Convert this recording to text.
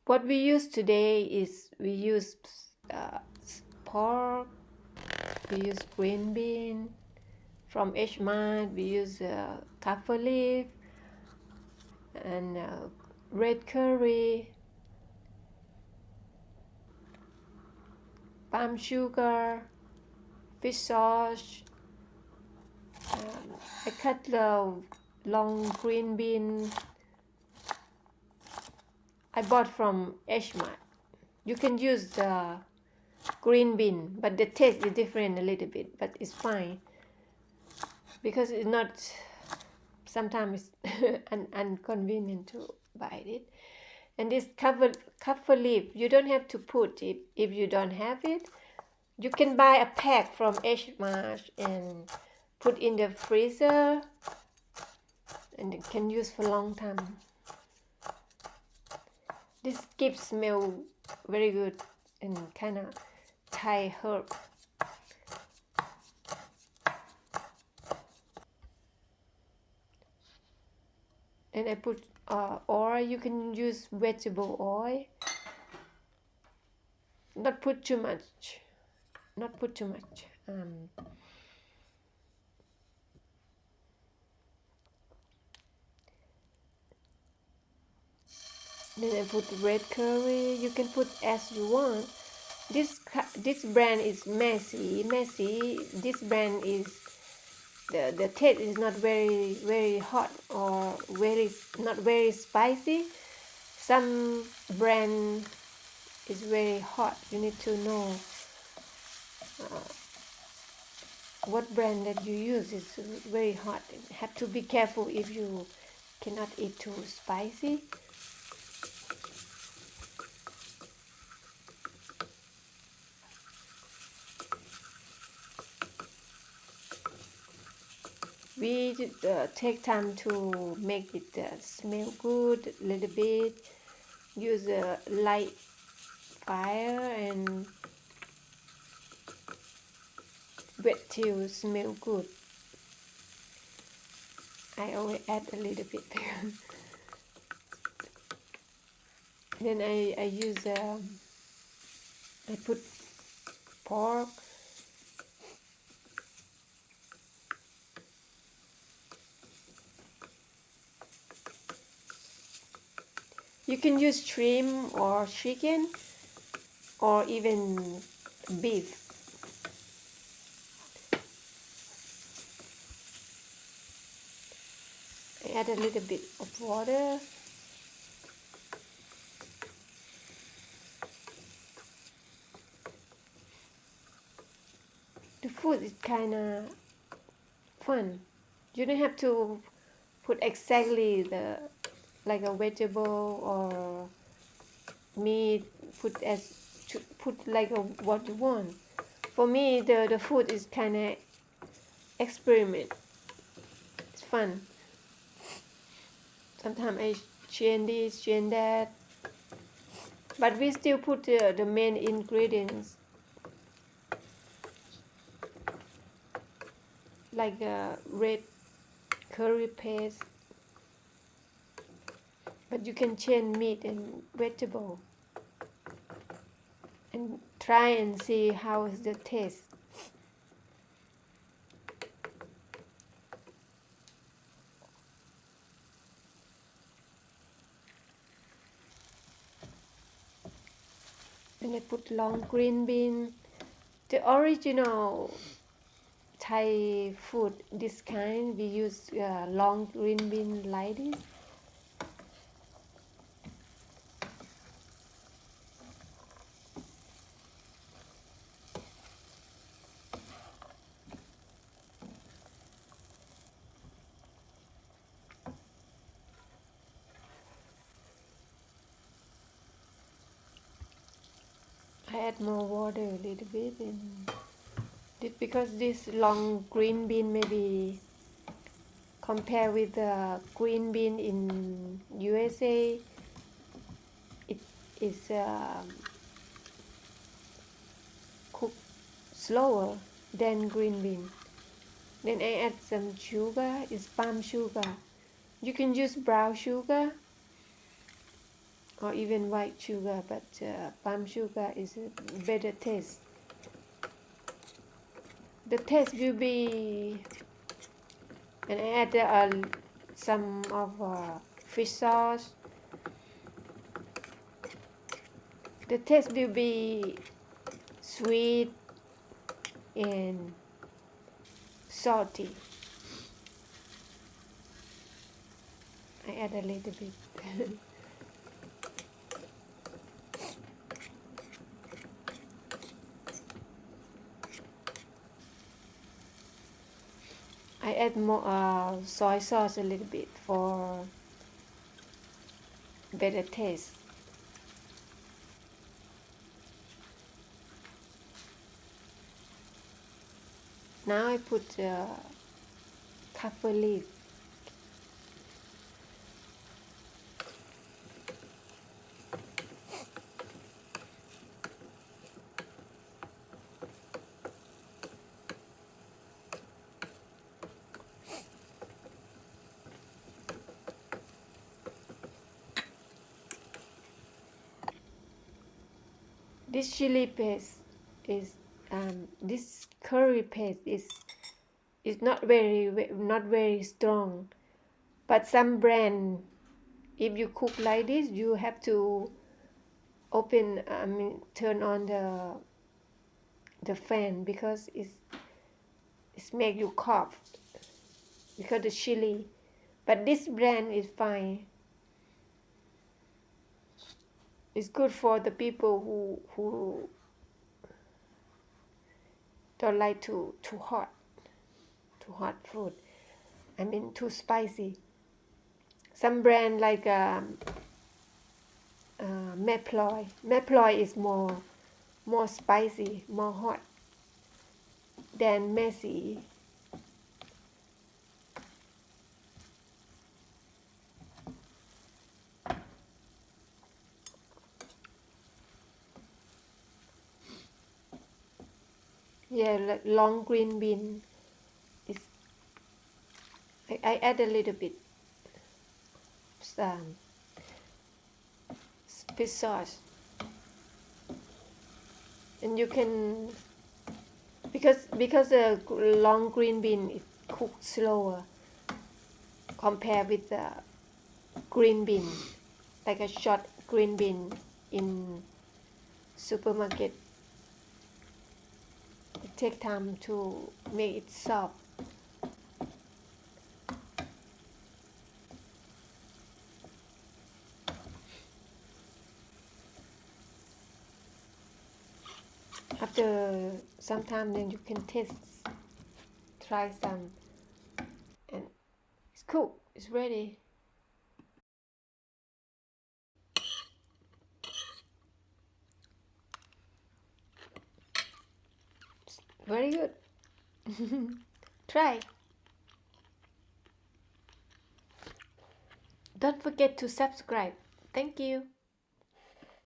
What we use today is we use pork, we use green bean from H-Mart, we use kaffir leaf and red curry, palm sugar, fish sauce. I cut the long green bean I bought from H-Mart. You can use the green bean, but the taste is different a little bit, but it's fine because it's not, sometimes it's inconvenient to buy it. And this kaffir leaf, you don't have to put it if you don't have it. You can buy a pack from H-Mart and put in the freezer, and you can use for a long time. This gives smell very good and kind of Thai herb. And I put oil. You can use vegetable oil. Not put too much. Not put too much. Then I put red curry. You can put as you want. This brand is messy. This brand is the taste is not very hot or not very spicy. Some brand is very hot. You need to know what brand that you use is very hot. You have to be careful if you cannot eat too spicy. We take time to make it smell good a little bit. Use a light fire and wait till smell good. I always add a little bit. Then I use I put pork. You can use shrimp or chicken or even beef. I add a little bit of water. The food is kind of fun. You don't have to put exactly like a vegetable or meat. Put like what you want. For me, the food is kind of experiment. It's fun. Sometimes I change this, change that, but we still put the main ingredients like red curry paste, but you can change meat and vegetable and try and see how is the taste. And I put long green bean. The original Thai food, this kind, we use long green bean like this. I add more water a little bit, and because this long green bean maybe compare with the green bean in USA, it is cooked slower than green bean. Then I add some sugar. It's palm sugar. You can use brown sugar or even white sugar, but palm sugar is a better taste. The taste will be, and I add some of fish sauce. The taste will be sweet and salty. I add a little bit. I add more soy sauce a little bit for better taste. Now I put kaffir leaf. This chili paste is this curry paste is not very strong, but some brand, if you cook like this, you have to open turn on the fan, because it's make you cough because the chili. But this brand is fine. It's good for the people who don't like too hot food. I mean too spicy. Some brand like Maploy is more spicy, more hot than Messi. Yeah, like long green bean is. I add a little bit fish sauce, and you can, because the long green bean is cooked slower compared with the green bean, like a short green bean in supermarket. It takes time to make it soft. After some time, then you can try some, and it's cooked. It's ready. It's very good. Try. Don't forget to subscribe. Thank you.